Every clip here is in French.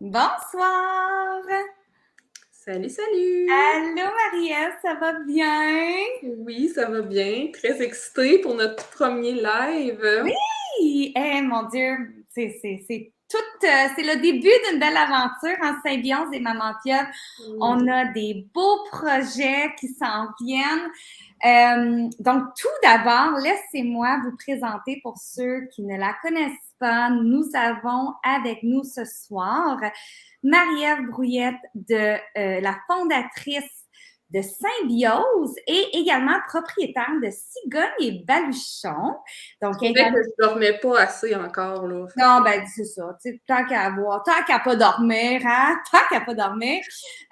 Bonsoir! Salut, salut! Allô Marie-Ève, ça va bien? Oui, ça va bien. Très excitée pour notre premier live. Oui! Eh mon Dieu, c'est tout, c'est le début d'une belle aventure en Symbiose et Maman Pieuvre. On Oui. a des beaux projets qui s'en viennent. Donc, tout d'abord, laissez-moi vous présenter pour ceux qui ne la connaissent pas. Nous avons avec nous ce soir Marie-Ève Brouillette, la fondatrice de Symbiose et également propriétaire de Cigogne et Baluchon. Je Donc, trouvais que je dormais pas assez encore, là. Fait non, que... ben, c'est ça. Tu sais, tant qu'à avoir, tant qu'à pas dormir, hein? Tant qu'à pas dormir.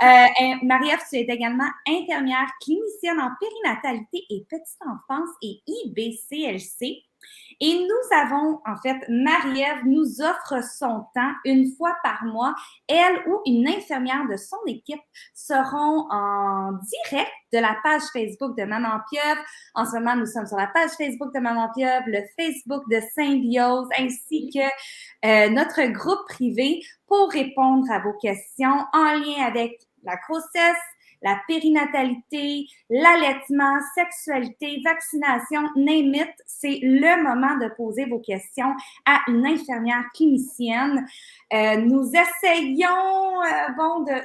Marie-Ève, tu es également infirmière clinicienne en périnatalité et petite enfance et IBCLC. Et nous avons, en fait, Marie-Ève nous offre son temps une fois par mois. Elle ou une infirmière de son équipe seront en direct de la page Facebook de Maman Pieuvre. En ce moment, nous sommes sur la page Facebook de Maman Pieuvre, le Facebook de Symbiose, ainsi que notre groupe privé pour répondre à vos questions en lien avec la grossesse, la périnatalité, l'allaitement, sexualité, vaccination, name it, c'est le moment de poser vos questions à une infirmière clinicienne. Nous essayons,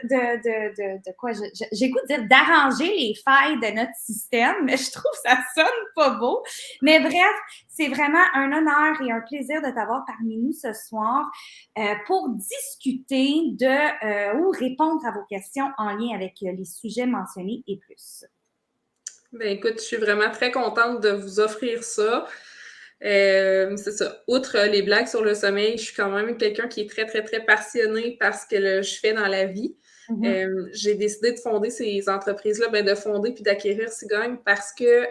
de quoi, j'ai goût de dire, d'arranger les failles de notre système, mais je trouve que ça sonne pas beau. Mais bref, c'est vraiment un honneur et un plaisir de t'avoir parmi nous ce soir pour discuter ou répondre à vos questions en lien avec les sujets mentionnés et plus. Ben écoute, je suis vraiment très contente de vous offrir ça. C'est ça. Outre les blagues sur le sommeil, je suis quand même quelqu'un qui est très, très, très passionné par ce que je fais dans la vie. Mm-hmm. J'ai décidé de fonder ces entreprises-là, ben de fonder puis d'acquérir Cigogne parce que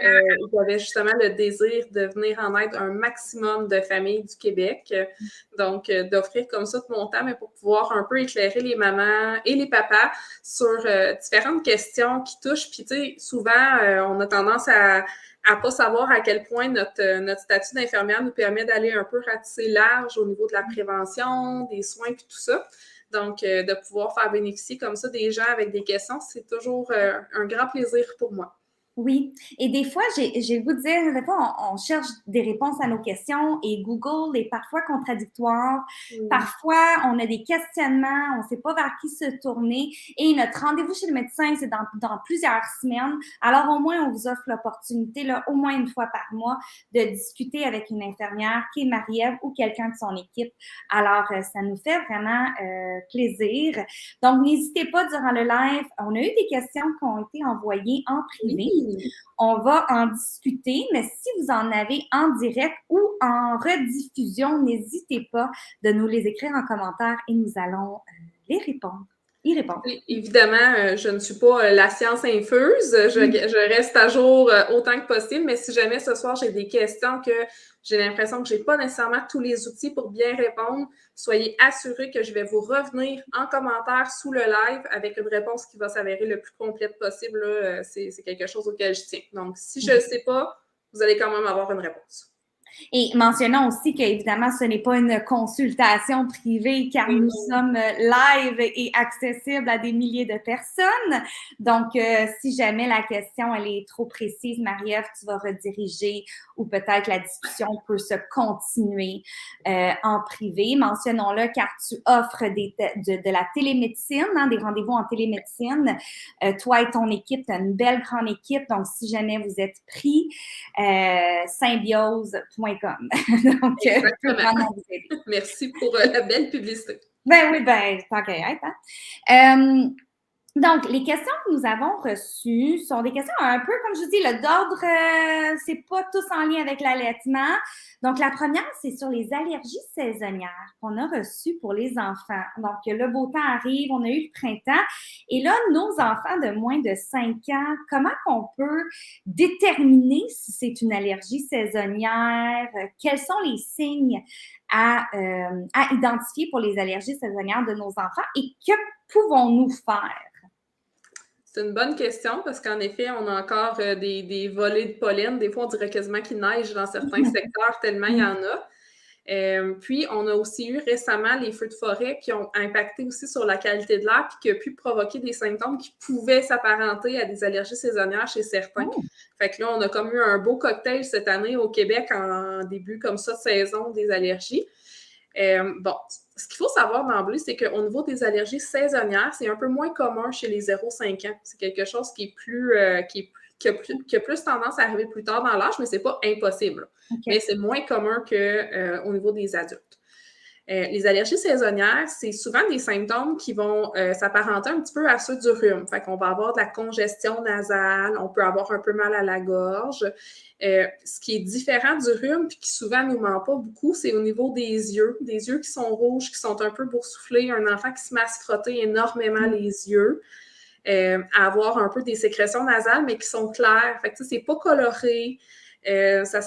j'avais justement le désir de venir en aide à un maximum de familles du Québec. Donc, d'offrir comme ça de mon temps, mais pour pouvoir un peu éclairer les mamans et les papas sur différentes questions qui touchent. Puis, tu sais, souvent, on a tendance à pas savoir à quel point notre statut d'infirmière nous permet d'aller un peu ratisser large au niveau de la prévention, des soins puis tout ça. Donc, de pouvoir faire bénéficier comme ça des gens avec des questions, c'est toujours un grand plaisir pour moi. Oui, et des fois, j'ai le goût de dire, des fois, on cherche des réponses à nos questions et Google est parfois contradictoire. Oui. Parfois, on a des questionnements, on ne sait pas vers qui se tourner et notre rendez-vous chez le médecin, c'est dans plusieurs semaines. Alors, au moins, on vous offre l'opportunité, là, au moins une fois par mois, de discuter avec une infirmière qui est Marie-Ève ou quelqu'un de son équipe. Alors, ça nous fait vraiment plaisir. Donc, n'hésitez pas durant le live. On a eu des questions qui ont été envoyées en privé. Oui. On va en discuter, mais si vous en avez en direct ou en rediffusion, n'hésitez pas de nous les écrire en commentaire et nous allons les répondre. Y répondre. Évidemment, je ne suis pas la science infuse. Je reste à jour autant que possible, mais si jamais ce soir j'ai des questions que j'ai l'impression que je n'ai pas nécessairement tous les outils pour bien répondre, soyez assurés que je vais vous revenir en commentaire sous le live avec une réponse qui va s'avérer le plus complète possible. Là, c'est quelque chose auquel je tiens. Donc, si je ne sais pas, vous allez quand même avoir une réponse. Et mentionnons aussi qu'évidemment, ce n'est pas une consultation privée car nous sommes live et accessibles à des milliers de personnes. Donc, si jamais la question elle est trop précise, Marie-Ève, tu vas rediriger ou peut-être la discussion peut se continuer en privé. Mentionnons-le car tu offres de la télémédecine, hein, des rendez-vous en télémédecine. Toi et ton équipe, tu as une belle grande équipe. Donc, si jamais vous êtes pris, symbiose.com. Donc, je peux Exactement. vraiment vous aider. Merci pour la belle publicité. Ben oui, ben, tant qu'à y être. Hein? Donc, les questions que nous avons reçues sont des questions un peu, comme je dis, le d'ordre, c'est pas tous en lien avec l'allaitement. Donc, la première, c'est sur les allergies saisonnières qu'on a reçues pour les enfants. Donc, le beau temps arrive, on a eu le printemps. Et là, nos enfants de moins de 5 ans, comment qu'on peut déterminer si c'est une allergie saisonnière? Quels sont les signes à identifier pour les allergies saisonnières de nos enfants et que pouvons-nous faire? C'est une bonne question parce qu'en effet, on a encore des volées de pollen. Des fois, on dirait quasiment qu'il neige dans certains secteurs tellement il y en a. Puis, on a aussi eu récemment les feux de forêt qui ont impacté aussi sur la qualité de l'air puis qui a pu provoquer des symptômes qui pouvaient s'apparenter à des allergies saisonnières chez certains. Oh. Fait que là, on a comme eu un beau cocktail cette année au Québec en début comme ça de saison des allergies. Bon, ce qu'il faut savoir d'emblée, c'est qu'au niveau des allergies saisonnières, c'est un peu moins commun chez les 0-5 ans. C'est quelque chose qui a plus tendance à arriver plus tard dans l'âge, mais c'est pas impossible. Okay. Mais c'est moins commun qu'au niveau des adultes. Les allergies saisonnières, c'est souvent des symptômes qui vont s'apparenter un petit peu à ceux du rhume. Fait qu'on va avoir de la congestion nasale, on peut avoir un peu mal à la gorge. Ce qui est différent du rhume, puis qui souvent ne nous ment pas beaucoup, c'est au niveau des yeux qui sont rouges, qui sont un peu boursouflés, un enfant qui se met à se frotter énormément les yeux, à avoir un peu des sécrétions nasales, mais qui sont claires. Fait que c'est pas coloré, ça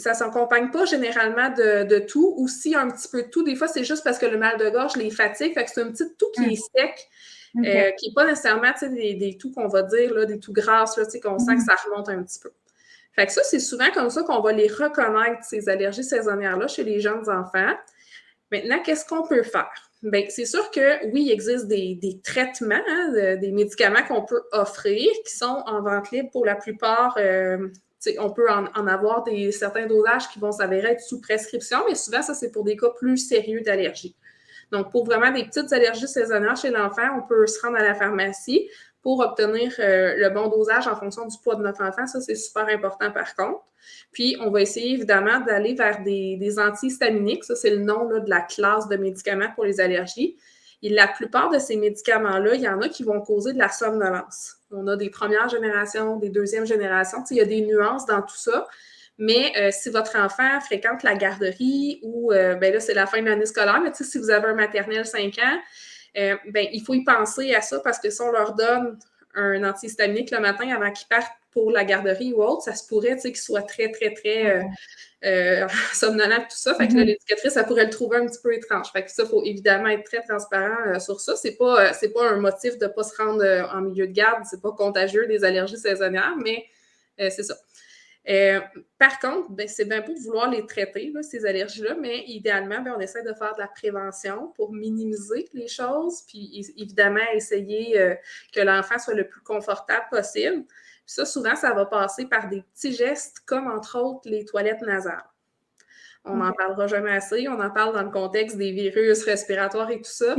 s'accompagne pas généralement de toux, ou si un petit peu de toux, des fois c'est juste parce que le mal de gorge les fatigue, fait que c'est une petite toux qui est sec, qui n'est pas nécessairement des toux qu'on va dire, là, des toux grasses, là, qu'on sent que ça remonte un petit peu. Fait que ça, c'est souvent comme ça qu'on va les reconnaître, ces allergies saisonnières-là, chez les jeunes enfants. Maintenant, qu'est-ce qu'on peut faire? Bien, c'est sûr que, oui, il existe des traitements, des médicaments qu'on peut offrir qui sont en vente libre pour la plupart. On peut en avoir certains dosages qui vont s'avérer être sous prescription, mais souvent, ça, c'est pour des cas plus sérieux d'allergie. Donc, pour vraiment des petites allergies saisonnières chez l'enfant, on peut se rendre à la pharmacie pour obtenir le bon dosage en fonction du poids de notre enfant. Ça, c'est super important par contre. Puis, on va essayer évidemment d'aller vers des antihistaminiques. Ça, c'est le nom là, de la classe de médicaments pour les allergies. Et la plupart de ces médicaments-là, il y en a qui vont causer de la somnolence. On a des premières générations, des deuxièmes générations. Il y a des nuances dans tout ça. Mais si votre enfant fréquente la garderie ou, ben là, c'est la fin de l'année scolaire, mais si vous avez un maternel 5 ans, ben, il faut y penser à ça parce que si on leur donne un antihistaminique le matin avant qu'ils partent pour la garderie ou autre, ça se pourrait qu'ils soient très, très, très somnolents et tout ça. Fait que l'éducatrice, ça pourrait le trouver un petit peu étrange. Fait que ça, il faut évidemment être très transparent sur ça. C'est pas un motif de ne pas se rendre en milieu de garde. C'est pas contagieux des allergies saisonnières, mais c'est ça. Par contre, ben, c'est bien beau de vouloir les traiter, là, ces allergies-là, mais idéalement, ben, on essaie de faire de la prévention pour minimiser les choses, puis évidemment, essayer que l'enfant soit le plus confortable possible. Puis ça, souvent, ça va passer par des petits gestes, comme entre autres les toilettes nasales. On n'en parlera jamais assez, on en parle dans le contexte des virus respiratoires et tout ça,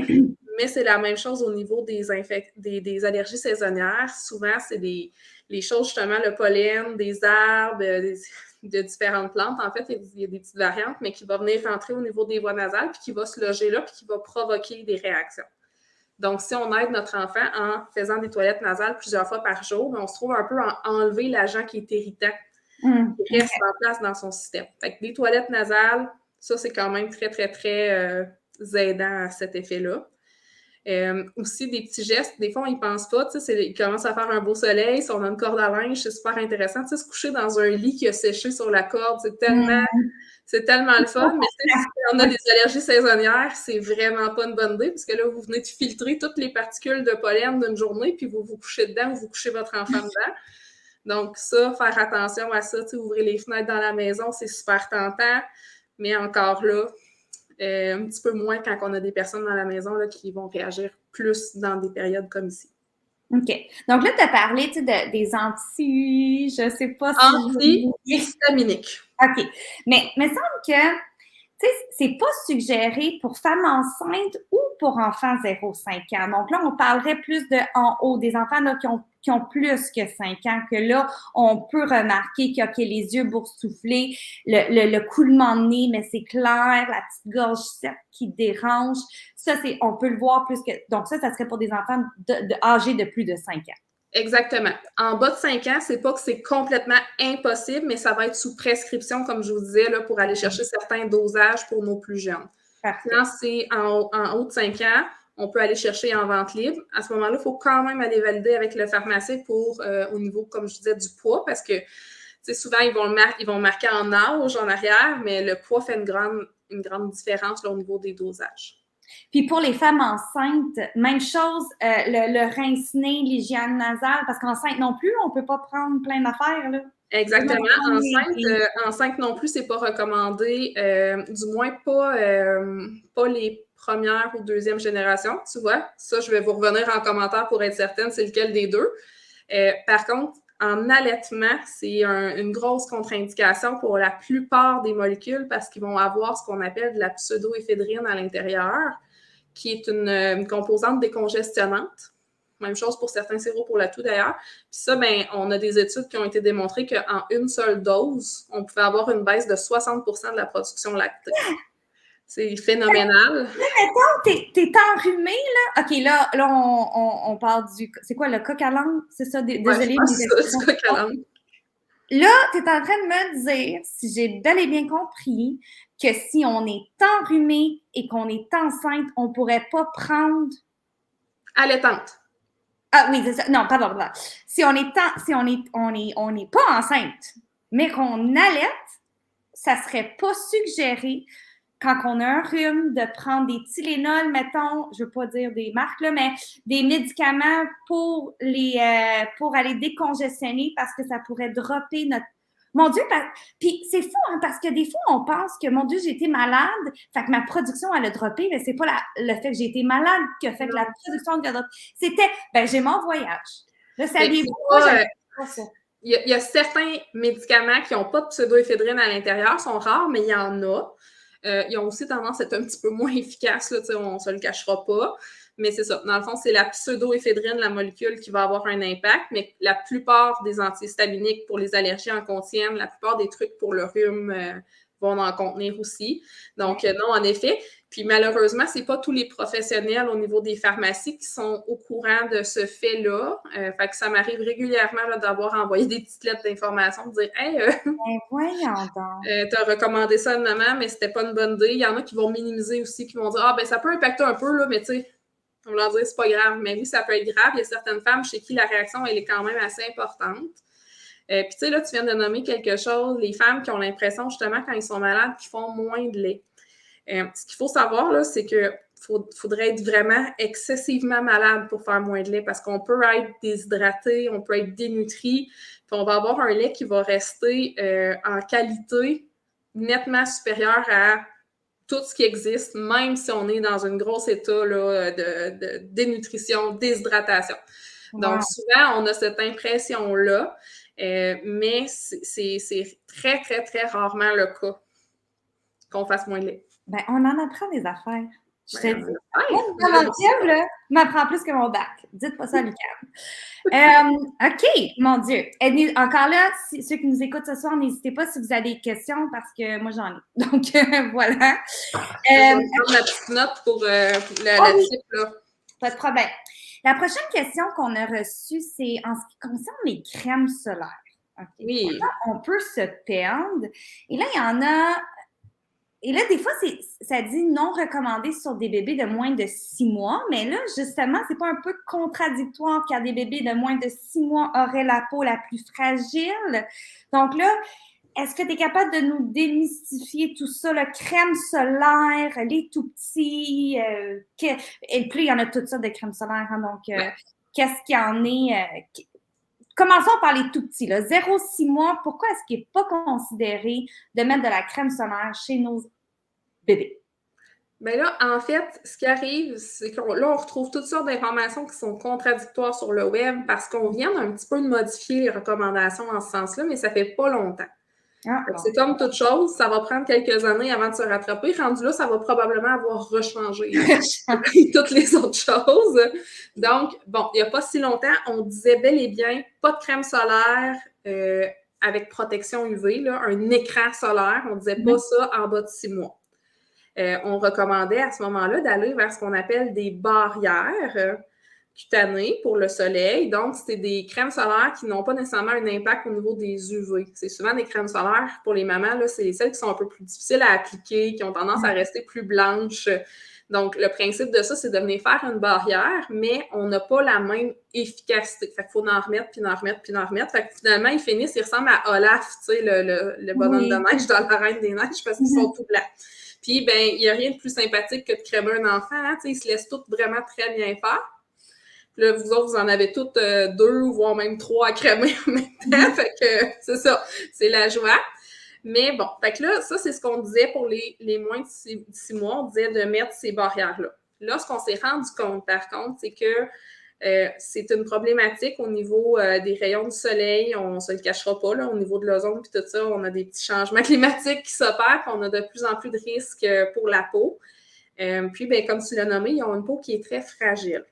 mais c'est la même chose au niveau des allergies saisonnières. Souvent, c'est les choses, justement, le pollen, des arbres, de différentes plantes. En fait, il y a des petites variantes, mais qui va venir rentrer au niveau des voies nasales, puis qui va se loger là, puis qui va provoquer des réactions. Donc, si on aide notre enfant en faisant des toilettes nasales plusieurs fois par jour, on se trouve un peu à enlever l'agent qui est irritant, qui reste en place dans son système. Fait que des toilettes nasales, ça, c'est quand même très, très, très aidant à cet effet-là. Aussi, des petits gestes, des fois, on n'y pense pas. Il commence à faire un beau soleil, si on a une corde à linge, c'est super intéressant. Se coucher dans un lit qui a séché sur la corde, c'est tellement le fun. Mais si on a des allergies saisonnières, c'est vraiment pas une bonne idée, parce que là, vous venez de filtrer toutes les particules de pollen d'une journée, puis vous vous couchez dedans ou vous couchez votre enfant dedans. Donc, ça, faire attention à ça, ouvrir les fenêtres dans la maison, c'est super tentant, mais encore là, un petit peu moins quand on a des personnes dans la maison là, qui vont réagir plus dans des périodes comme ici. OK. Donc là, tu as parlé des je sais pas si... Antihistaminiques. OK. Mais il me semble que c'est pas suggéré pour femmes enceintes ou pour enfants 0-5 ans. Donc là, on parlerait plus de en haut, des enfants là, qui ont plus que 5 ans, que là, on peut remarquer qu'il y a les yeux boursouflés, le coulement de nez, mais c'est clair, la petite gorge sec qui dérange. Ça, on peut le voir plus que... Donc ça serait pour des enfants âgés de plus de 5 ans. Exactement. En bas de 5 ans, c'est pas que c'est complètement impossible, mais ça va être sous prescription, comme je vous disais, là, pour aller chercher certains dosages pour nos plus jeunes. Parfait. Quand c'est en haut de 5 ans, on peut aller chercher en vente libre. À ce moment-là, il faut quand même aller valider avec le pharmacien pour, au niveau, comme je disais, du poids, parce que souvent, ils vont marquer en âge en arrière, mais le poids fait une grande différence là, au niveau des dosages. Puis pour les femmes enceintes, même chose, le rince-nez, l'hygiène nasale, parce qu'enceinte non plus, on ne peut pas prendre plein d'affaires, là. Exactement. Enceinte non plus, c'est pas recommandé, du moins pas les premières ou deuxième générations, tu vois. Ça, je vais vous revenir en commentaire pour être certaine c'est lequel des deux. Par contre, en allaitement, c'est une grosse contre-indication pour la plupart des molécules parce qu'ils vont avoir ce qu'on appelle de la pseudoéphédrine à l'intérieur, qui est une composante décongestionnante. Même chose pour certains sirops pour la toux d'ailleurs. Puis ça, ben, on a des études qui ont été démontrées qu'en une seule dose, on pouvait avoir une baisse de 60% de la production lactée. C'est phénoménal. Mettons, t'es enrhumé, là. OK, là on parle du... C'est quoi, le coq à l'âne? C'est ça? Désolée. Ouais, c'est ça, du coq à l'âne. Là, t'es en train de me dire, si j'ai bel et bien compris, que si on est enrhumé et qu'on est enceinte, on pourrait pas prendre... Allaitante. Ah oui, c'est ça. Non, pardon. Si on est pas enceinte, mais qu'on allaite, ça serait pas suggéré quand on a un rhume de prendre des Tylenol, mettons, je veux pas dire des marques là, mais des médicaments pour aller décongestionner parce que ça pourrait dropper notre... Mon Dieu, puis c'est fou, hein, parce que des fois, on pense que, mon Dieu, j'ai été malade, fait que ma production, elle a droppé, mais c'est pas le fait que j'ai été malade qui a fait que la production a droppé. C'était, j'ai mon voyage. Là, saviez-vous, moi, j'aime pas ça. Il y a certains médicaments qui n'ont pas de pseudoéphédrine à l'intérieur, sont rares, mais il y en a. Ils ont aussi tendance à être un petit peu moins efficaces, là, on ne se le cachera pas. Mais c'est ça. Dans le fond, c'est la pseudoéphédrine, la molécule, qui va avoir un impact, mais la plupart des antihistaminiques pour les allergies en contiennent, la plupart des trucs pour le rhume vont en contenir aussi. Donc, non, en effet. Puis malheureusement, c'est pas tous les professionnels au niveau des pharmacies qui sont au courant de ce fait-là. Fait que ça m'arrive régulièrement là, d'avoir envoyé des petites lettres d'information, de dire « Hey, voyons donc. t'as recommandé ça à une maman, mais c'était pas une bonne idée. » Il y en a qui vont minimiser aussi, qui vont dire « Ah, ben ça peut impacter un peu, là, mais tu sais, on va leur dire c'est pas grave. » Mais oui, ça peut être grave. Il y a certaines femmes chez qui la réaction, elle est quand même assez importante. Puis tu sais, là, tu viens de nommer quelque chose, les femmes qui ont l'impression, justement, quand ils sont malades, qu'ils font moins de lait. Ce qu'il faut savoir, là, c'est qu'il faudrait être vraiment excessivement malade pour faire moins de lait parce qu'on peut être déshydraté, on peut être dénutri, puis on va avoir un lait qui va rester en qualité nettement supérieure à tout ce qui existe, même si on est dans un gros état là, de dénutrition, déshydratation. Wow. Donc, souvent, on a cette impression-là, mais c'est très, très, très rarement le cas qu'on fasse moins de lait. Ben, on en apprend des affaires. Je te dis. Mon là, m'apprend plus que mon bac. Dites pas ça à Lucas. OK, mon Dieu. Encore là, ceux qui nous écoutent ce soir, n'hésitez pas si vous avez des questions parce que moi, j'en ai. Donc, voilà. Je vais prendre ma petite note pour la type, là. Pas de problème. La prochaine question qu'on a reçue, c'est en ce qui concerne les crèmes solaires. Okay. Oui. Là, on peut se perdre. Et là, il y en a... Et là, des fois, ça dit non recommandé sur des bébés de moins de 6 mois, mais là, justement, c'est pas un peu contradictoire car des bébés de moins de 6 mois auraient la peau la plus fragile. Donc là, est-ce que tu es capable de nous démystifier tout ça, la crème solaire, les tout petits, et puis il y en a toutes sortes de crèmes solaires, hein, donc qu'est-ce qu'il y en est? Commençons par les tout petits, 0-6 mois. Pourquoi est-ce qu'il n'est pas considéré de mettre de la crème solaire chez nos bébés? Bien là, en fait, ce qui arrive, c'est que là, on retrouve toutes sortes d'informations qui sont contradictoires sur le web parce qu'on vient un petit peu de modifier les recommandations en ce sens-là, mais ça fait pas longtemps. Ah, bon. C'est comme toute chose, ça va prendre quelques années avant de se rattraper. Rendu là, ça va probablement avoir rechangé toutes les autres choses. Donc, bon, il n'y a pas si longtemps, on disait bel et bien pas de crème solaire avec protection UV, là, un écran solaire. On ne disait pas ça en bas de 6 mois. On recommandait à ce moment-là d'aller vers ce qu'on appelle des barrières cutanées pour le soleil. Donc, c'est des crèmes solaires qui n'ont pas nécessairement un impact au niveau des UV. C'est souvent des crèmes solaires, pour les mamans, là, c'est celles qui sont un peu plus difficiles à appliquer, qui ont tendance à rester plus blanches. Donc, le principe de ça, c'est de venir faire une barrière, mais on n'a pas la même efficacité. Fait qu'il faut en remettre, puis en remettre, puis en remettre. Fait que finalement, ils finissent, ils ressemblent à Olaf, tu sais, le bonhomme de neige dans la Reine des Neiges, parce qu'ils sont tout blancs. Puis, ben, il n'y a rien de plus sympathique que de crémer un enfant. Hein? Ils se laissent tous vraiment très bien faire. Puis là, vous autres, vous en avez toutes 2, voire même 3 à crémer en même temps. Fait que c'est ça, c'est la joie. Mais bon, fait que là, ça, c'est ce qu'on disait pour les moins de 6 mois. On disait de mettre ces barrières-là. Là, ce qu'on s'est rendu compte, par contre, c'est que c'est une problématique au niveau des rayons du soleil. On ne se le cachera pas, là, au niveau de l'ozone puis tout ça, on a des petits changements climatiques qui s'opèrent, puis on a de plus en plus de risques pour la peau. Puis, ben, comme tu l'as nommé, ils ont une peau qui est très fragile.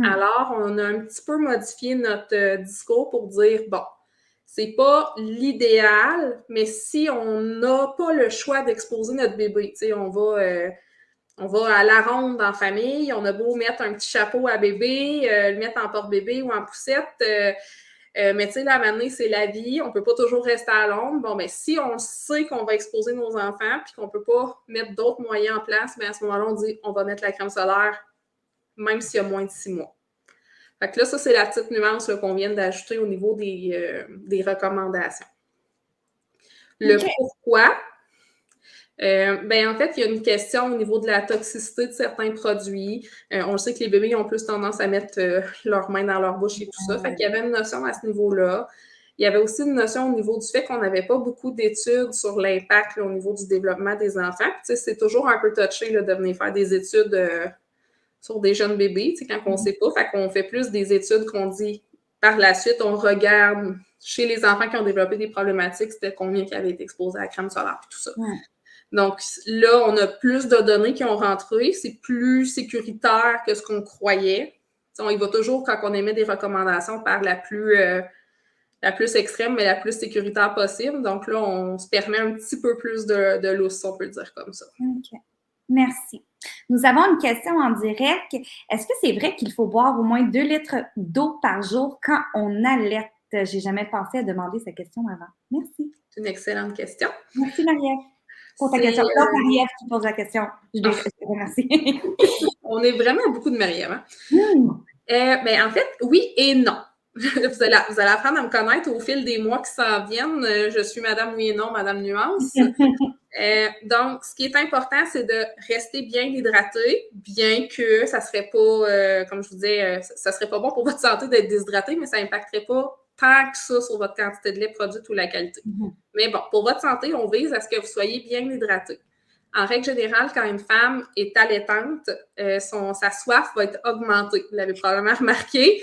Alors, on a un petit peu modifié notre discours pour dire, bon, c'est pas l'idéal, mais si on n'a pas le choix d'exposer notre bébé, tu sais, on va à la ronde en famille, on a beau mettre un petit chapeau à bébé, le mettre en porte-bébé ou en poussette, mais tu sais, là, à un moment donné, c'est la vie, on peut pas toujours rester à l'ombre. Bon, mais si on sait qu'on va exposer nos enfants puis qu'on peut pas mettre d'autres moyens en place, bien à ce moment-là, on dit on va mettre la crème solaire, même s'il y a moins de 6 mois. Fait que là, ça, c'est la petite nuance là, qu'on vient d'ajouter au niveau des recommandations. Le pourquoi, ben en fait, il y a une question au niveau de la toxicité de certains produits. On sait que les bébés ont plus tendance à mettre leurs mains dans leur bouche et tout ça. Fait qu'il y avait une notion à ce niveau-là. Il y avait aussi une notion au niveau du fait qu'on n'avait pas beaucoup d'études sur l'impact là, au niveau du développement des enfants. Puis, c'est toujours un peu touché là, de venir faire des études sur des jeunes bébés, quand on ne sait pas. Fait qu'on fait plus des études qu'on dit par la suite, on regarde chez les enfants qui ont développé des problématiques, c'était combien qui avaient été exposés à la crème solaire et tout ça. Donc là, on a plus de données qui ont rentré. C'est plus sécuritaire que ce qu'on croyait. On y va toujours quand on émet des recommandations par la plus extrême, mais la plus sécuritaire possible. Donc là, on se permet un petit peu plus de lousse, on peut le dire comme ça. OK. Merci. Nous avons une question en direct. Est-ce que c'est vrai qu'il faut boire au moins 2 litres d'eau par jour quand on allaite? J'ai jamais pensé à demander cette question avant. Merci. C'est une excellente question. Merci, Marie-Ève, pour ta question. Là, Marie-Ève qui pose la question. Je te remercie. On est vraiment beaucoup de Marie-Ève. Hein? Ben, en fait, oui et non. Vous allez apprendre à me connaître au fil des mois qui s'en viennent. Je suis Madame Oui et Non, Madame Nuance. Donc, ce qui est important, c'est de rester bien hydraté, bien que ça serait pas, comme je vous disais, ça serait pas bon pour votre santé d'être déshydraté, mais ça n'impacterait pas tant que ça sur votre quantité de lait produite ou la qualité. Mais bon, pour votre santé, on vise à ce que vous soyez bien hydraté. En règle générale, quand une femme est allaitante, sa soif va être augmentée. Vous l'avez probablement remarqué.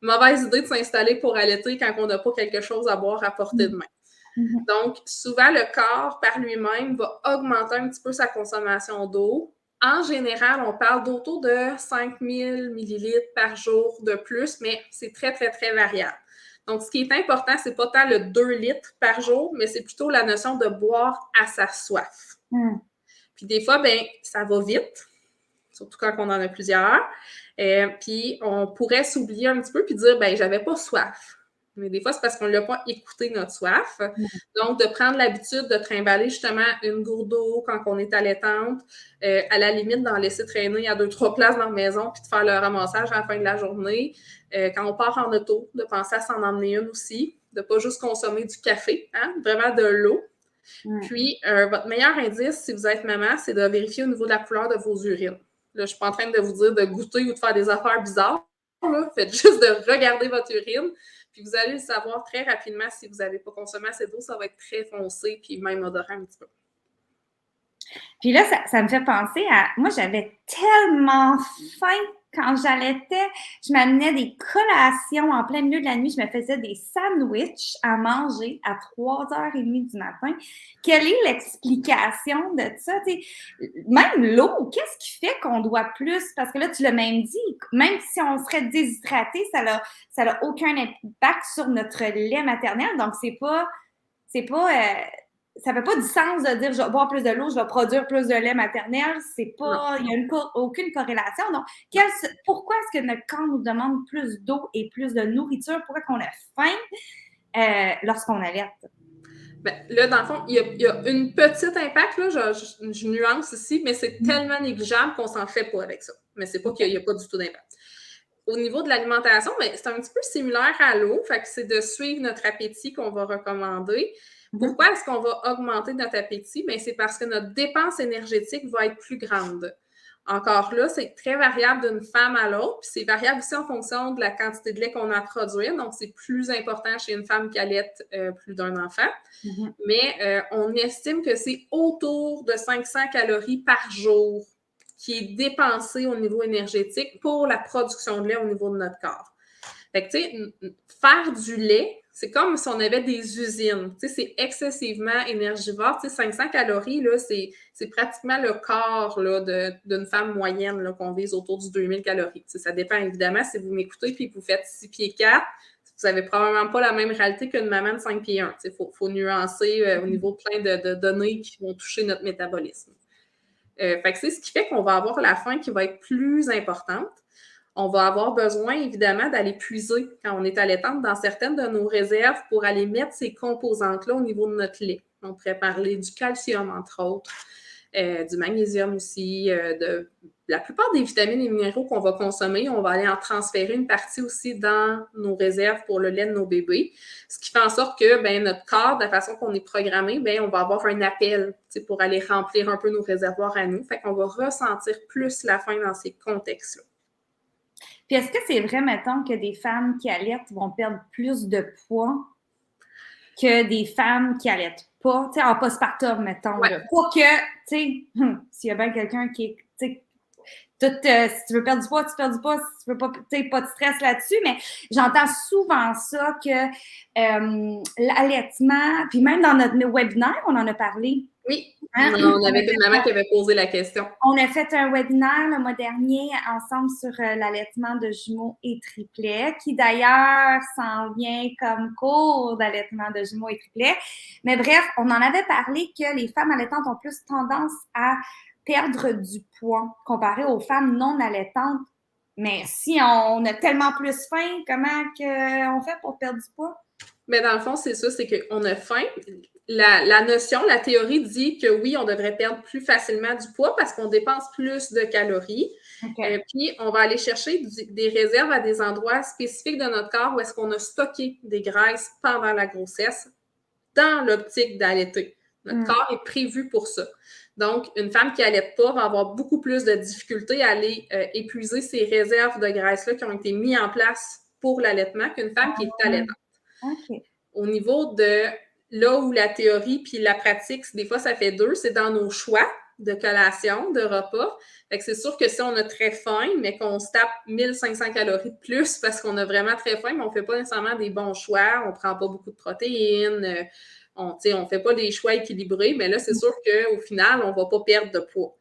Mauvaise idée de s'installer pour allaiter quand on n'a pas quelque chose à boire à portée de main. Donc, souvent, le corps, par lui-même, va augmenter un petit peu sa consommation d'eau. En général, on parle d'autour de 5000 millilitres par jour de plus, mais c'est très, très, très variable. Donc, ce qui est important, c'est pas tant le 2 litres par jour, mais c'est plutôt la notion de boire à sa soif. Puis des fois, ben, ça va vite, surtout quand on en a plusieurs. Puis on pourrait s'oublier un petit peu puis dire, ben, j'avais pas soif. Mais des fois, c'est parce qu'on ne l'a pas écouté, notre soif. Donc, de prendre l'habitude de trimballer justement une gourde d'eau quand on est allaitante, à la limite d'en laisser traîner à 2-3 places dans la maison puis de faire le ramassage à la fin de la journée. Quand on part en auto, de penser à s'en emmener une aussi, de ne pas juste consommer du café, hein, vraiment de l'eau. Puis, votre meilleur indice, si vous êtes maman, c'est de vérifier au niveau de la couleur de vos urines. Là, je ne suis pas en train de vous dire de goûter ou de faire des affaires bizarres. Là. Faites juste de regarder votre urine. Puis vous allez le savoir très rapidement si vous n'avez pas consommé assez d'eau, ça va être très foncé, puis même odorant un petit peu. Puis là, ça me fait penser à... Moi, j'avais tellement faim quand j'allaitais. Je m'amenais des collations en plein milieu de la nuit. Je me faisais des sandwichs à manger à 3h30 du matin. Quelle est l'explication de ça? T'sais, même l'eau, qu'est-ce qui fait qu'on doit plus? Parce que là, tu l'as même dit, même si on serait déshydraté, ça n'a aucun impact sur notre lait maternel. Donc, ça fait pas du sens de dire je vais boire plus de l'eau, je vais produire plus de lait maternel. C'est pas, il n'y a aucune corrélation. Donc, pourquoi est-ce que notre corps nous demande plus d'eau et plus de nourriture? Pourquoi qu'on a faim lorsqu'on allaite? Ben, là, dans le fond, il y a une petite impact, là, je nuance ici, mais c'est tellement négligeable qu'on s'en fait pas avec ça. Mais c'est pas qu'il n'y a pas du tout d'impact. Au niveau de l'alimentation, ben, c'est un petit peu similaire à l'eau, fait que c'est de suivre notre appétit qu'on va recommander. Pourquoi est-ce qu'on va augmenter notre appétit? Bien, c'est parce que notre dépense énergétique va être plus grande. Encore là, c'est très variable d'une femme à l'autre, puis c'est variable aussi en fonction de la quantité de lait qu'on a à produire. Donc, c'est plus important chez une femme qui allaite plus d'un enfant. Mais on estime que c'est autour de 500 calories par jour qui est dépensé au niveau énergétique pour la production de lait au niveau de notre corps. Fait que, tu sais, faire du lait, c'est comme si on avait des usines. Tu sais, c'est excessivement énergivore. Tu sais, 500 calories, là, c'est pratiquement le quart là, d'une femme moyenne là, qu'on vise autour du 2000 calories. Tu sais, ça dépend évidemment si vous m'écoutez puis que vous faites 6 pieds 4. Vous n'avez probablement pas la même réalité qu'une maman de 5 pieds 1. Il faut nuancer au niveau de plein de données qui vont toucher notre métabolisme. Fait que c'est ce qui fait qu'on va avoir la faim qui va être plus importante. On va avoir besoin, évidemment, d'aller puiser quand on est allaitante dans certaines de nos réserves pour aller mettre ces composantes-là au niveau de notre lait. On pourrait parler du calcium, entre autres, du magnésium aussi, de la plupart des vitamines et minéraux qu'on va consommer, on va aller en transférer une partie aussi dans nos réserves pour le lait de nos bébés. Ce qui fait en sorte que notre corps, de la façon qu'on est programmé, on va avoir un appel pour aller remplir un peu nos réservoirs à nous. Fait qu'on va ressentir plus la faim dans ces contextes-là. Puis est-ce que c'est vrai, mettons, que des femmes qui allaitent vont perdre plus de poids que des femmes qui allaitent pas, tu sais, en postpartum, mettons. Ouais. Pas que, tu sais, s'il y a bien quelqu'un qui est, tu sais, si tu veux perdre du poids, tu perds du poids, si tu veux pas, tu sais, pas de stress là-dessus, mais j'entends souvent ça que l'allaitement, puis même dans notre webinaire, on en a parlé. Oui, on avait une maman qui avait posé la question. On a fait un webinaire le mois dernier ensemble sur l'allaitement de jumeaux et triplets, qui d'ailleurs s'en vient comme cours d'allaitement de jumeaux et triplets. Mais bref, on en avait parlé que les femmes allaitantes ont plus tendance à perdre du poids comparé aux femmes non allaitantes. Mais si on a tellement plus faim, comment on fait pour perdre du poids? Mais dans le fond, c'est ça, c'est qu'on a faim. La notion, la théorie dit que oui, on devrait perdre plus facilement du poids parce qu'on dépense plus de calories. Okay. Puis, on va aller chercher des réserves à des endroits spécifiques de notre corps où est-ce qu'on a stocké des graisses pendant la grossesse dans l'optique d'allaiter. Notre corps est prévu pour ça. Donc, une femme qui n'allaite pas va avoir beaucoup plus de difficultés à aller épuiser ces réserves de graisse-là qui ont été mises en place pour l'allaitement qu'une femme qui est allaitante. Okay. Au niveau de là où la théorie puis la pratique, des fois, ça fait deux, c'est dans nos choix de collation, de repas. Fait que c'est sûr que si on a très faim, mais qu'on se tape 1500 calories de plus parce qu'on a vraiment très faim, mais on ne fait pas nécessairement des bons choix, on ne prend pas beaucoup de protéines, on ne fait pas des choix équilibrés, mais là, c'est sûr qu'au final, on ne va pas perdre de poids.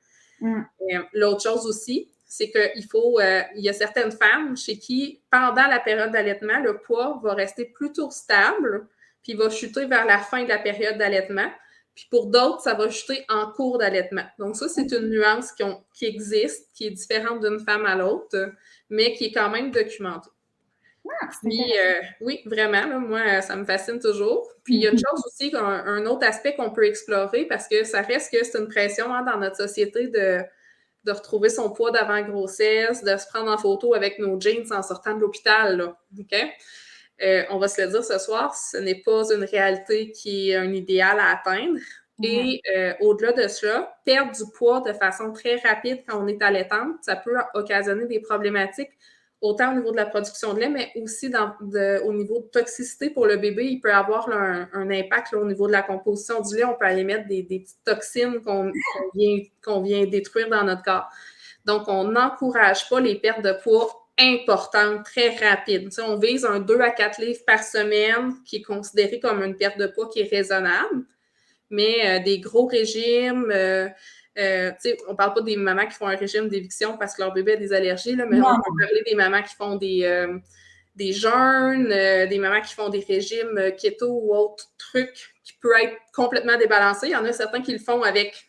L'autre chose aussi, c'est qu'il faut, il y a certaines femmes chez qui, pendant la période d'allaitement, le poids va rester plutôt stable, puis va chuter vers la fin de la période d'allaitement. Puis pour d'autres, ça va chuter en cours d'allaitement. Donc ça, c'est une nuance qui existe, qui est différente d'une femme à l'autre, mais qui est quand même documentée. Puis, oui, vraiment, là, moi, ça me fascine toujours. Puis, il y a une chose aussi, un autre aspect qu'on peut explorer, parce que ça reste que c'est une pression dans notre société de retrouver son poids d'avant-grossesse, de se prendre en photo avec nos jeans en sortant de l'hôpital, là, OK? On va se le dire ce soir, ce n'est pas une réalité qui est un idéal à atteindre. Et au-delà de cela, perdre du poids de façon très rapide quand on est allaitante, ça peut occasionner des problématiques autant au niveau de la production de lait, mais aussi au niveau de toxicité pour le bébé. Il peut avoir là, un impact là, au niveau de la composition du lait. On peut aller mettre des petites toxines qu'on vient détruire dans notre corps. Donc, on n'encourage pas les pertes de poids importantes, très rapides. Tu sais, on vise un 2 à 4 livres par semaine qui est considéré comme une perte de poids qui est raisonnable. Mais des gros régimes... on ne parle pas des mamans qui font un régime d'éviction parce que leur bébé a des allergies, là, mais on peut parler des mamans qui font des jeûnes, des mamans qui font des régimes keto ou autres trucs qui peuvent être complètement débalancés. Il y en a certains qui le font avec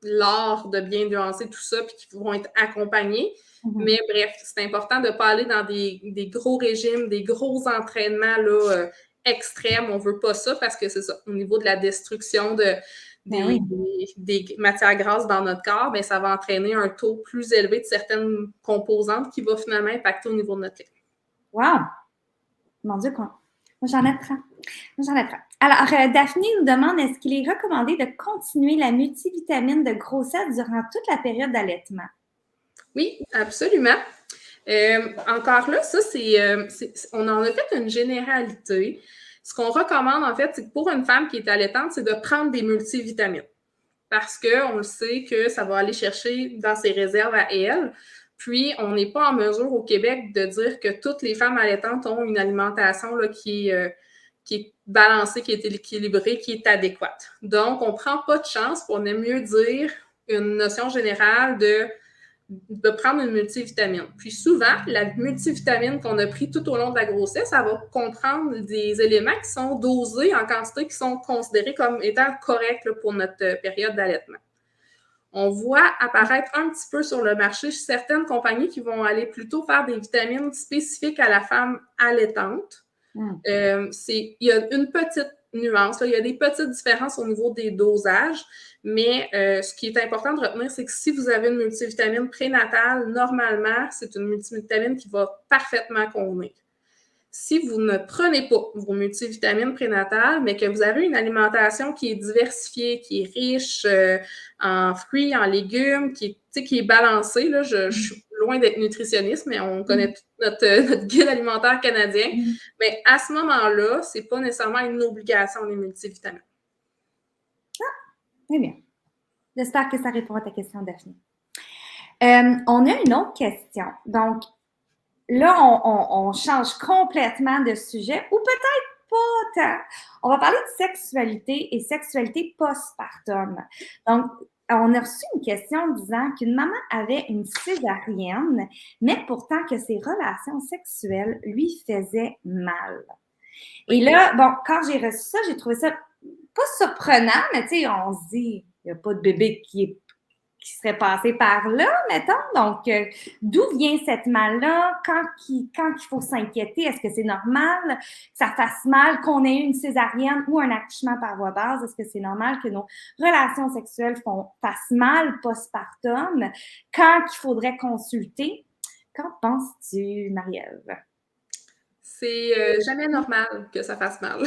l'art de bien nuancer tout ça puis qui vont être accompagnés. Mais bref, c'est important de ne pas aller dans des gros régimes, des gros entraînements là, extrêmes. On ne veut pas ça parce que c'est ça, au niveau de la destruction des matières grasses dans notre corps, bien, ça va entraîner un taux plus élevé de certaines composantes qui va finalement impacter au niveau de notre lait. Wow! Mon Dieu, quoi. j'en apprends. J'en apprends. Alors, Daphné nous demande, est-ce qu'il est recommandé de continuer la multivitamine de grossesse durant toute la période d'allaitement? Oui, absolument. Encore là, ça, on en a fait une généralité. Ce qu'on recommande, en fait, c'est que pour une femme qui est allaitante, c'est de prendre des multivitamines. Parce qu'on le sait que ça va aller chercher dans ses réserves à elle. Puis, on n'est pas en mesure au Québec de dire que toutes les femmes allaitantes ont une alimentation là, qui est balancée, qui est équilibrée, qui est adéquate. Donc, on ne prend pas de chance, on aime mieux dire une notion générale de prendre une multivitamine. Puis souvent, la multivitamine qu'on a pris tout au long de la grossesse, ça va comprendre des éléments qui sont dosés en quantité qui sont considérés comme étant corrects là, pour notre période d'allaitement. On voit apparaître un petit peu sur le marché certaines compagnies qui vont aller plutôt faire des vitamines spécifiques à la femme allaitante. Il y a une petite nuance, là. Il y a des petites différences au niveau des dosages, mais ce qui est important de retenir, c'est que si vous avez une multivitamine prénatale, normalement, c'est une multivitamine qui va parfaitement convenir. Si vous ne prenez pas vos multivitamines prénatales, mais que vous avez une alimentation qui est diversifiée, qui est riche en fruits, en légumes, qui est balancée, là, je suis loin d'être nutritionniste, mais on connaît notre guide alimentaire canadien, mais à ce moment-là, ce n'est pas nécessairement une obligation des multivitamines. Très bien. J'espère que ça répond à ta question, Daphné. On a une autre question. Donc, là, on change complètement de sujet, ou peut-être pas tant. On va parler de sexualité et sexualité postpartum. Donc, on a reçu une question disant qu'une maman avait une césarienne, mais pourtant que ses relations sexuelles lui faisaient mal. Et là, bon, quand j'ai reçu ça, j'ai trouvé ça pas surprenant, mais tu sais, on se dit, il n'y a pas de bébé qui serait passé par là, mettons. Donc, d'où vient cette mal-là? Quand il faut s'inquiéter, est-ce que c'est normal que ça fasse mal, qu'on ait eu une césarienne ou un accouchement par voie basse? Est-ce que c'est normal que nos relations sexuelles fassent mal postpartum? Quand il faudrait consulter? Qu'en penses-tu, Marie-Ève? C'est jamais normal que ça fasse mal.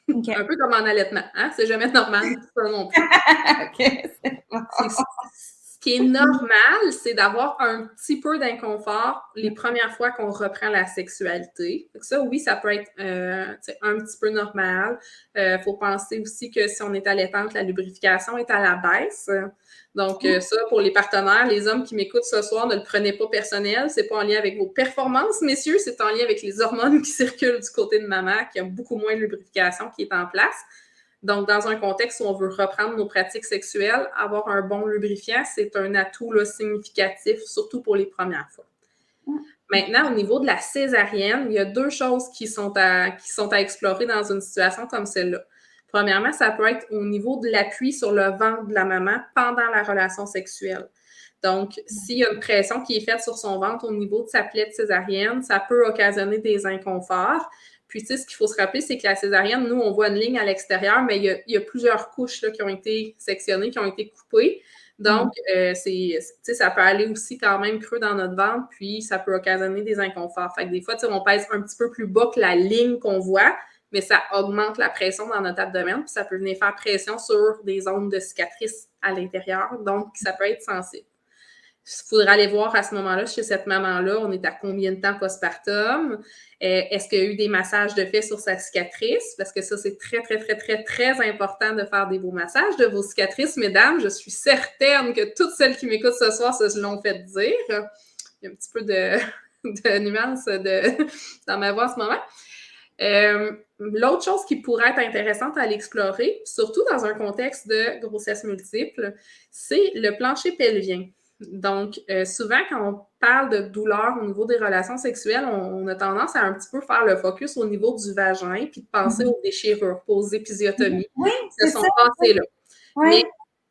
Okay. Un peu comme en allaitement, hein? C'est jamais normal, ça non plus. OK, c'est bon. Ce qui est normal, c'est d'avoir un petit peu d'inconfort les premières fois qu'on reprend la sexualité. Donc ça, oui, ça peut être un petit peu normal. Faut penser aussi que si on est allaitante, la lubrification est à la baisse. Donc, ça, pour les partenaires, les hommes qui m'écoutent ce soir, ne le prenez pas personnel. C'est pas en lien avec vos performances, messieurs, c'est en lien avec les hormones qui circulent du côté de maman, qui a beaucoup moins de lubrification qui est en place. Donc, dans un contexte où on veut reprendre nos pratiques sexuelles, avoir un bon lubrifiant, c'est un atout là, significatif, surtout pour les premières fois. Maintenant, au niveau de la césarienne, il y a deux choses qui sont à explorer dans une situation comme celle-là. Premièrement, ça peut être au niveau de l'appui sur le ventre de la maman pendant la relation sexuelle. Donc, s'il y a une pression qui est faite sur son ventre au niveau de sa plaie césarienne, ça peut occasionner des inconforts. Puis, tu sais, ce qu'il faut se rappeler, c'est que la césarienne, nous, on voit une ligne à l'extérieur, mais il y a plusieurs couches là, qui ont été sectionnées, qui ont été coupées. Donc, ça peut aller aussi quand même creux dans notre ventre, puis ça peut occasionner des inconforts. Fait que des fois, on pèse un petit peu plus bas que la ligne qu'on voit, mais ça augmente la pression dans notre abdomen, puis ça peut venir faire pression sur des zones de cicatrices à l'intérieur, donc ça peut être sensible. Il faudra aller voir à ce moment-là, chez cette maman-là, on est à combien de temps postpartum? Est-ce qu'il y a eu des massages de fait sur sa cicatrice? Parce que ça, c'est très, très, très, très, très important de faire des beaux massages de vos cicatrices, mesdames. Je suis certaine que toutes celles qui m'écoutent ce soir se l'ont fait dire. Il y a un petit peu de nuance dans ma voix en ce moment. L'autre chose qui pourrait être intéressante à l'explorer, surtout dans un contexte de grossesse multiple, c'est le plancher pelvien. Donc, souvent, quand on parle de douleur au niveau des relations sexuelles, on a tendance à un petit peu faire le focus au niveau du vagin puis de penser aux déchirures, aux épisiotomies qui sont passées là. Oui. Mais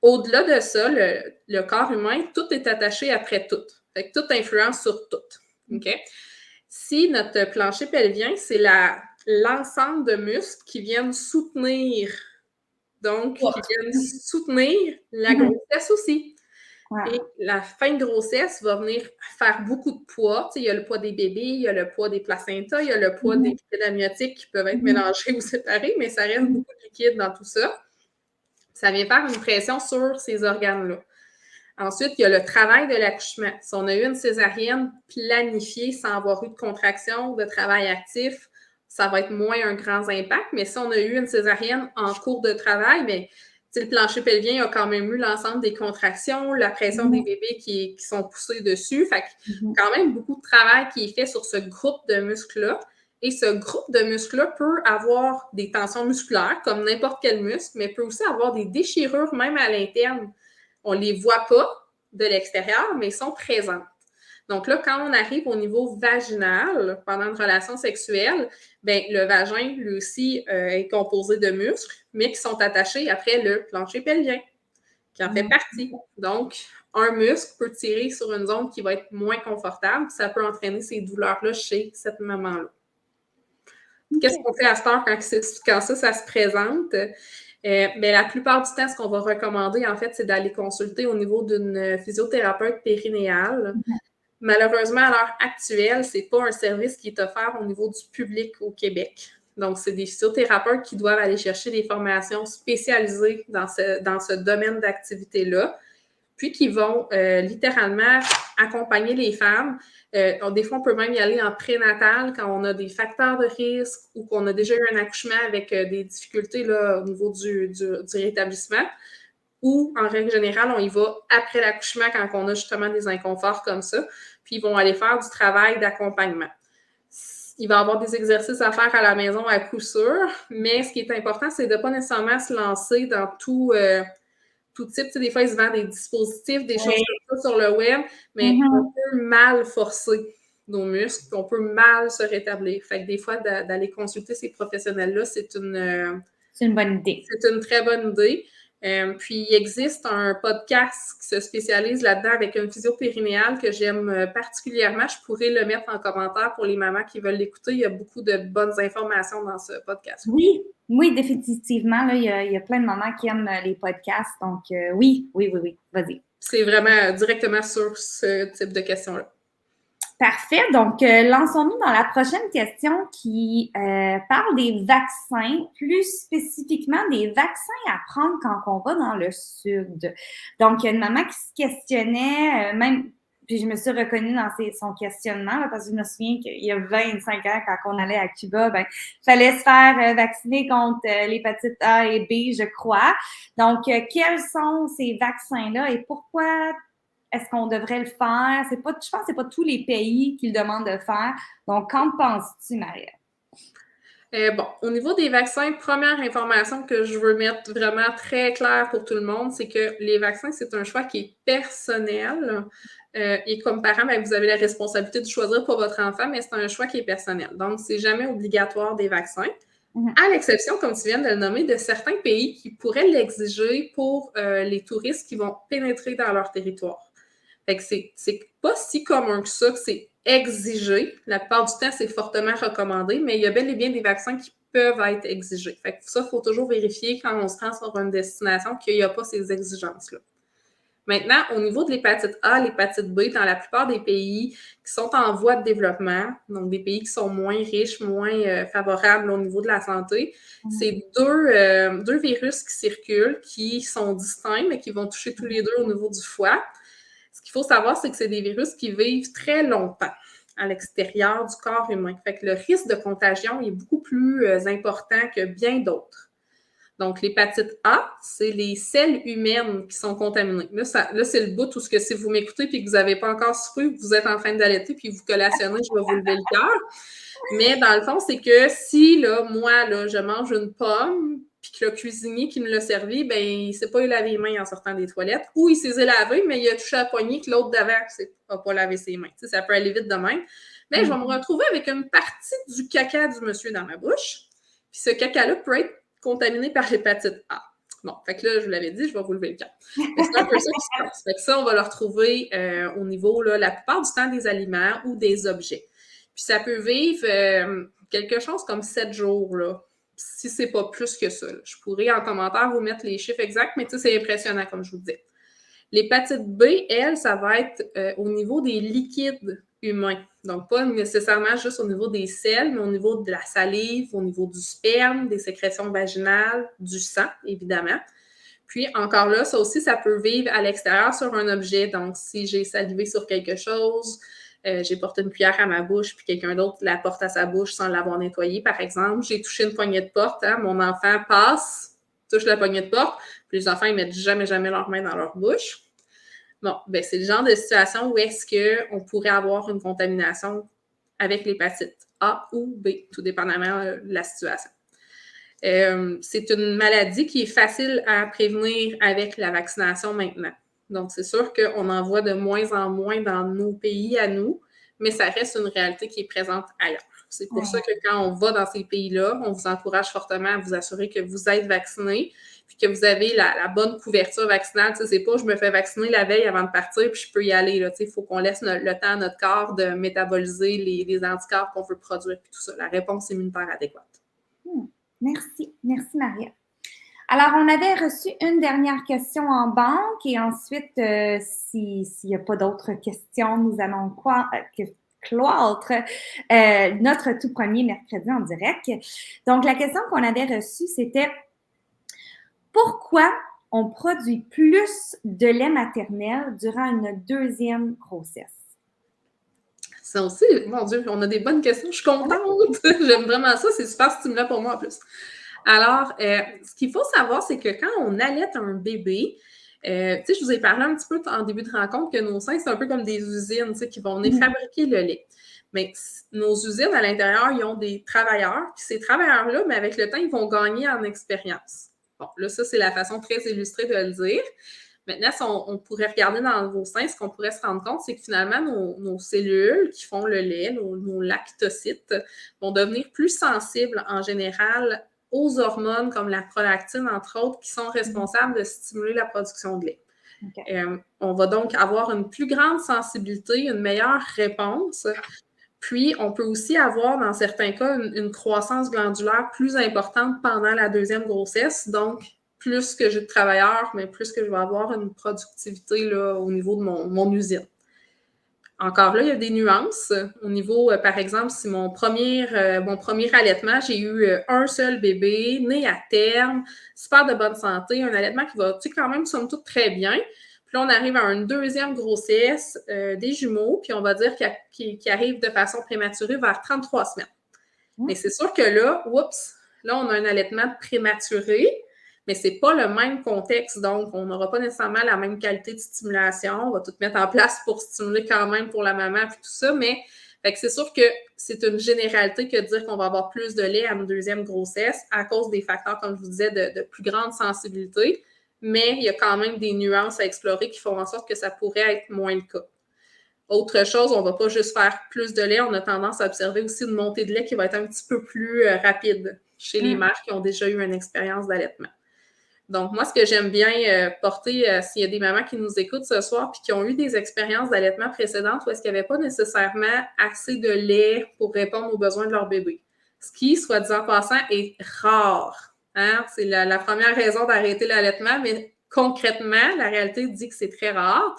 au-delà de ça, le corps humain, tout est attaché après tout. Fait que tout influence sur tout. OK? Si notre plancher pelvien, c'est l'ensemble de muscles qui viennent soutenir, donc qui viennent soutenir la grossesse aussi. Et la fin de grossesse va venir faire beaucoup de poids. Tu sais, il y a le poids des bébés, il y a le poids des placentas, il y a le poids des liquides amniotiques qui peuvent être mélangés ou séparés, mais ça reste beaucoup de liquide dans tout ça. Ça vient faire une pression sur ces organes-là. Ensuite, il y a le travail de l'accouchement. Si on a eu une césarienne planifiée sans avoir eu de contraction, de travail actif, ça va être moins un grand impact. Mais si on a eu une césarienne en cours de travail, bien, le plancher pelvien a quand même eu l'ensemble des contractions, la pression des bébés qui sont poussés dessus. Fait que quand même beaucoup de travail qui est fait sur ce groupe de muscles-là. Et ce groupe de muscles-là peut avoir des tensions musculaires, comme n'importe quel muscle, mais peut aussi avoir des déchirures même à l'interne. On ne les voit pas de l'extérieur, mais ils sont présentes. Donc là, quand on arrive au niveau vaginal, pendant une relation sexuelle, bien, le vagin, lui aussi, est composé de muscles, mais qui sont attachés après le plancher pelvien, qui en fait partie. Donc, un muscle peut tirer sur une zone qui va être moins confortable, ça peut entraîner ces douleurs-là chez cette maman-là. Qu'est-ce qu'on fait à cette heure quand ça se présente? Mais la plupart du temps, ce qu'on va recommander, en fait, c'est d'aller consulter au niveau d'une physiothérapeute périnéale. Malheureusement, à l'heure actuelle, ce n'est pas un service qui est offert au niveau du public au Québec. Donc, c'est des physiothérapeutes qui doivent aller chercher des formations spécialisées dans ce domaine d'activité-là, puis qui vont littéralement accompagner les femmes. Des fois, on peut même y aller en prénatal quand on a des facteurs de risque ou qu'on a déjà eu un accouchement avec des difficultés là, au niveau du rétablissement. Ou, en règle générale, on y va après l'accouchement quand on a justement des inconforts comme ça. Puis, ils vont aller faire du travail d'accompagnement. Il va y avoir des exercices à faire à la maison à coup sûr, mais ce qui est important, c'est de ne pas nécessairement se lancer dans tout type. Tu sais, des fois, ils se vendent des dispositifs, des choses comme ça sur le web, mais on peut mal forcer nos muscles, on peut mal se rétablir. Fait que des fois, d'aller consulter ces professionnels-là, c'est une bonne idée. C'est une très bonne idée. Puis, il existe un podcast qui se spécialise là-dedans avec une physio-périnéale que j'aime particulièrement. Je pourrais le mettre en commentaire pour les mamans qui veulent l'écouter. Il y a beaucoup de bonnes informations dans ce podcast. Oui, définitivement. Là, il y a plein de mamans qui aiment les podcasts. Donc, oui. Vas-y. C'est vraiment directement sur ce type de questions-là. Parfait. Donc, lançons-nous dans la prochaine question qui parle des vaccins, plus spécifiquement des vaccins à prendre quand on va dans le sud. Donc, il y a une maman qui se questionnait, puis je me suis reconnue dans son questionnement, là, parce que je me souviens qu'il y a 25 ans, quand on allait à Cuba, ben, il fallait se faire vacciner contre l'hépatite A et B, je crois. Donc, quels sont ces vaccins-là et pourquoi est-ce qu'on devrait le faire? Je pense que c'est pas tous les pays qui le demandent de faire. Donc, qu'en penses-tu, Maria? Bon, au niveau des vaccins, première information que je veux mettre vraiment très claire pour tout le monde, c'est que les vaccins, c'est un choix qui est personnel. Et comme parent, ben, vous avez la responsabilité de choisir pour votre enfant, mais c'est un choix qui est personnel. Donc, c'est jamais obligatoire des vaccins. À l'exception, comme tu viens de le nommer, de certains pays qui pourraient l'exiger pour les touristes qui vont pénétrer dans leur territoire. Fait que c'est pas si commun que ça, que c'est exigé. La plupart du temps, c'est fortement recommandé, mais il y a bel et bien des vaccins qui peuvent être exigés. Fait que ça, il faut toujours vérifier quand on se rend sur une destination qu'il n'y a pas ces exigences-là. Maintenant, au niveau de l'hépatite A, l'hépatite B, dans la plupart des pays qui sont en voie de développement, donc des pays qui sont moins riches, moins favorables au niveau de la santé, c'est deux virus qui circulent, qui sont distincts, mais qui vont toucher tous les deux au niveau du foie. Ce qu'il faut savoir, c'est que c'est des virus qui vivent très longtemps à l'extérieur du corps humain. Fait que le risque de contagion est beaucoup plus important que bien d'autres. Donc, l'hépatite A, c'est les selles humaines qui sont contaminées. Là, c'est le bout où si vous m'écoutez et que vous n'avez pas encore soupé, vous êtes en train d'allaiter puis vous collationnez, je vais vous lever le cœur. Mais dans le fond, c'est que si, là, moi, là, je mange une pomme puis que le cuisinier qui me l'a servi, ben, il ne s'est pas eu lavé les mains en sortant des toilettes, ou il s'est lavé, mais il a touché à la poignée que l'autre d'avant n'a pas lavé ses mains. Tu sais, ça peut aller vite de même. Mais je vais me retrouver avec une partie du caca du monsieur dans ma bouche. Puis ce caca-là peut être contaminé par l'hépatite A. Bon, fait que là, je vous l'avais dit, je vais vous lever le cœur. Mais c'est un peu ça qui se passe. Fait que ça, on va le retrouver au niveau, là, la plupart du temps, des aliments ou des objets. Puis ça peut vivre quelque chose comme 7 jours, là, si c'est pas plus que ça. Là. Je pourrais en commentaire vous mettre les chiffres exacts, mais tu sais, c'est impressionnant, comme je vous dis. L'hépatite B, elle, ça va être au niveau des liquides humains. Donc, pas nécessairement juste au niveau des selles, mais au niveau de la salive, au niveau du sperme, des sécrétions vaginales, du sang, évidemment. Puis, encore là, ça aussi, ça peut vivre à l'extérieur sur un objet. Donc, si j'ai salivé sur quelque chose, j'ai porté une cuillère à ma bouche, puis quelqu'un d'autre la porte à sa bouche sans l'avoir nettoyée, par exemple. J'ai touché une poignée de porte, hein, mon enfant passe, touche la poignée de porte, puis les enfants, ils mettent jamais leurs mains dans leur bouche. Bon, ben c'est le genre de situation où est-ce qu'on pourrait avoir une contamination avec l'hépatite A ou B, tout dépendamment de la situation. C'est une maladie qui est facile à prévenir avec la vaccination maintenant. Donc, c'est sûr qu'on en voit de moins en moins dans nos pays à nous, mais ça reste une réalité qui est présente ailleurs. C'est pour ça que quand on va dans ces pays-là, on vous encourage fortement à vous assurer que vous êtes vacciné, puis que vous avez la bonne couverture vaccinale. Tu sais, c'est pas je me fais vacciner la veille avant de partir, puis je peux y aller. Il faut qu'on laisse le temps à notre corps de métaboliser les anticorps qu'on veut produire, puis tout ça. La réponse immunitaire adéquate. Merci. Merci, Maria. Alors, on avait reçu une dernière question en banque et ensuite, s'il n'y a pas d'autres questions, nous allons cloître notre tout premier mercredi en direct. Donc, la question qu'on avait reçue, c'était pourquoi on produit plus de lait maternel durant une deuxième grossesse? Ça aussi, mon Dieu, on a des bonnes questions. Je suis contente. J'aime vraiment ça. C'est super stimulant pour moi en plus. Alors, ce qu'il faut savoir, c'est que quand on allaite un bébé, tu sais, je vous ai parlé un petit peu en début de rencontre que nos seins, c'est un peu comme des usines, tu sais, qui vont venir fabriquer le lait. Mais nos usines, à l'intérieur, ils ont des travailleurs. Puis ces travailleurs-là, mais avec le temps, ils vont gagner en expérience. Bon, là, ça, c'est la façon très illustrée de le dire. Maintenant, si on pourrait regarder dans vos seins, ce qu'on pourrait se rendre compte, c'est que finalement, nos cellules qui font le lait, nos lactocytes, vont devenir plus sensibles en général aux hormones comme la prolactine, entre autres, qui sont responsables de stimuler la production de lait. Okay. On va donc avoir une plus grande sensibilité, une meilleure réponse. Puis, on peut aussi avoir, dans certains cas, une croissance glandulaire plus importante pendant la deuxième grossesse. Donc, plus que j'ai de travailleurs, mais plus que je vais avoir une productivité là, au niveau de mon usine. Encore là, il y a des nuances. Au niveau, par exemple, si mon premier allaitement, j'ai eu un seul bébé, né à terme, super de bonne santé, un allaitement qui va, tu sais, quand même, somme toute, très bien. Puis là, on arrive à une deuxième grossesse, des jumeaux, puis on va dire qu'ils arrivent de façon prématurée vers 33 semaines. Mais c'est sûr que là, là, on a un allaitement prématuré, mais ce n'est pas le même contexte. Donc, on n'aura pas nécessairement la même qualité de stimulation. On va tout mettre en place pour stimuler quand même pour la maman et tout ça. Mais c'est sûr que c'est une généralité que de dire qu'on va avoir plus de lait à une deuxième grossesse à cause des facteurs, comme je vous disais, de plus grande sensibilité. Mais il y a quand même des nuances à explorer qui font en sorte que ça pourrait être moins le cas. Autre chose, on ne va pas juste faire plus de lait, on a tendance à observer aussi une montée de lait qui va être un petit peu plus rapide chez les mères qui ont déjà eu une expérience d'allaitement. Donc, moi, ce que j'aime bien porter, s'il y a des mamans qui nous écoutent ce soir puis qui ont eu des expériences d'allaitement précédentes où est-ce qu'il n'y avait pas nécessairement assez de lait pour répondre aux besoins de leur bébé. Ce qui, soit dit en passant, est rare. Hein? C'est la première raison d'arrêter l'allaitement, mais concrètement, la réalité dit que c'est très rare.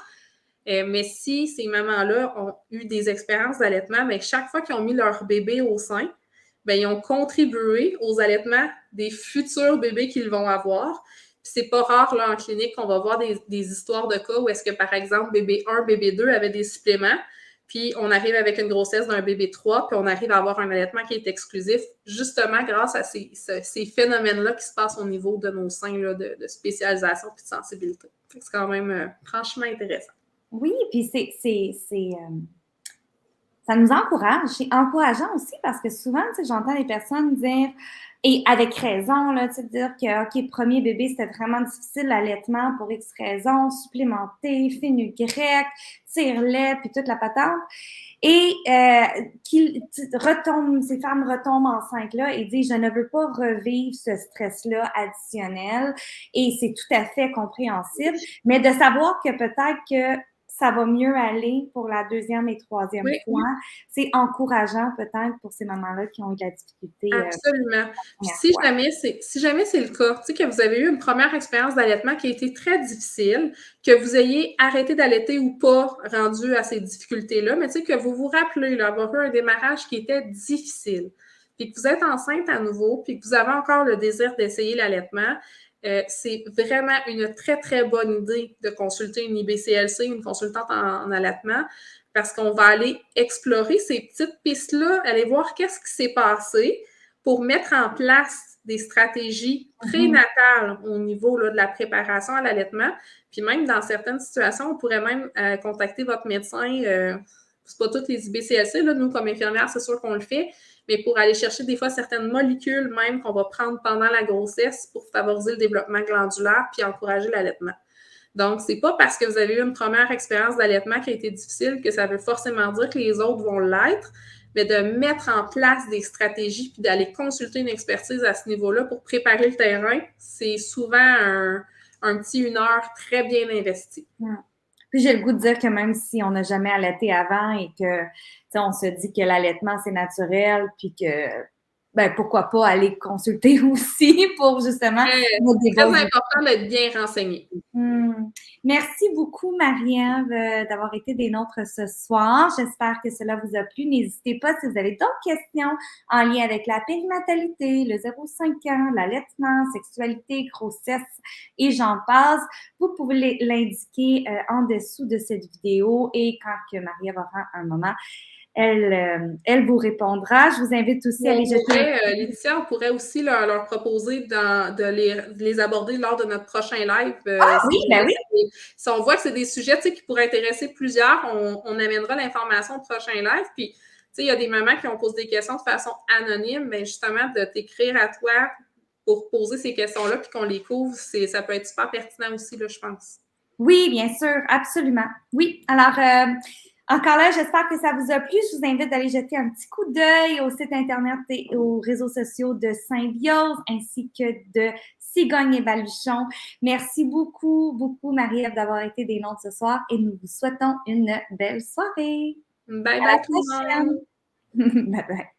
Mais si ces mamans-là ont eu des expériences d'allaitement, mais chaque fois qu'ils ont mis leur bébé au sein, bien, ils ont contribué aux allaitements des futurs bébés qu'ils vont avoir. Puis c'est pas rare là, en clinique qu'on va voir des histoires de cas où est-ce que, par exemple, bébé 1, bébé 2 avaient des suppléments, puis on arrive avec une grossesse d'un bébé 3, puis on arrive à avoir un allaitement qui est exclusif, justement grâce à ces phénomènes-là qui se passent au niveau de nos seins là, de spécialisation puis de sensibilité. C'est quand même franchement intéressant. Oui, puis ça nous encourage. C'est encourageant aussi parce que souvent, tu sais, j'entends des personnes dire, et avec raison, là, tu sais, dire que, OK, premier bébé, c'était vraiment difficile, l'allaitement pour X raisons, supplémenter, fenugrec, tire-lait, puis toute la patente. Et ces femmes retombent enceintes-là et disent, je ne veux pas revivre ce stress-là additionnel. Et c'est tout à fait compréhensible. Mais de savoir que peut-être que ça va mieux aller pour la deuxième et troisième Oui, fois. C'est encourageant peut-être pour ces mamans-là qui ont eu de la difficulté la absolument. Puis première fois. si jamais c'est le cas, tu sais, que vous avez eu une première expérience d'allaitement qui a été très difficile, que vous ayez arrêté d'allaiter ou pas rendu à ces difficultés-là, mais tu sais, que vous vous rappelez d'avoir eu un démarrage qui était difficile, puis que vous êtes enceinte à nouveau, puis que vous avez encore le désir d'essayer l'allaitement, c'est vraiment une très, très bonne idée de consulter une IBCLC, une consultante en allaitement, parce qu'on va aller explorer ces petites pistes-là, aller voir qu'est-ce qui s'est passé pour mettre en place des stratégies prénatales au niveau là, de la préparation à l'allaitement. Puis même dans certaines situations, on pourrait même contacter votre médecin. C'est pas toutes les IBCLC, là, nous, comme infirmières, c'est sûr qu'on le fait, mais pour aller chercher des fois certaines molécules même qu'on va prendre pendant la grossesse pour favoriser le développement glandulaire puis encourager l'allaitement. Donc, c'est pas parce que vous avez eu une première expérience d'allaitement qui a été difficile que ça veut forcément dire que les autres vont l'être, mais de mettre en place des stratégies puis d'aller consulter une expertise à ce niveau-là pour préparer le terrain, c'est souvent un petit 1 heure très bien investie. Puis j'ai le goût de dire que même si on n'a jamais allaité avant et que, on se dit que l'allaitement, c'est naturel, puis que, ben, pourquoi pas aller consulter aussi pour justement mettre des Très bases. important d'être bien renseigné. Merci beaucoup, Marie-Ève, d'avoir été des nôtres ce soir. J'espère que cela vous a plu. N'hésitez pas si vous avez d'autres questions en lien avec la périnatalité, le 0,5 ans, l'allaitement, sexualité, grossesse et j'en passe. Vous pouvez l'indiquer en dessous de cette vidéo et quand que Marie-Ève aura un moment, elle vous répondra. Je vous invite aussi à aller jeter. Laetitia, on pourrait aussi leur proposer de les aborder lors de notre prochain live. Oui, ben oui. Si on voit que c'est des sujets qui pourraient intéresser plusieurs, on amènera l'information au prochain live. Puis, il y a des mamans qui ont posé des questions de façon anonyme, mais justement, de t'écrire à toi pour poser ces questions-là, puis qu'on les couvre, ça peut être super pertinent aussi, là, je pense. Oui, bien sûr, absolument. Oui, alors, encore là, j'espère que ça vous a plu. Je vous invite d'aller jeter un petit coup d'œil au site Internet et aux réseaux sociaux de Symbiose ainsi que de Cigogne et Baluchon. Merci beaucoup, beaucoup, Marie-Ève, d'avoir été des nôtres ce soir et nous vous souhaitons une belle soirée. Bye bye tout le monde! Bye bye.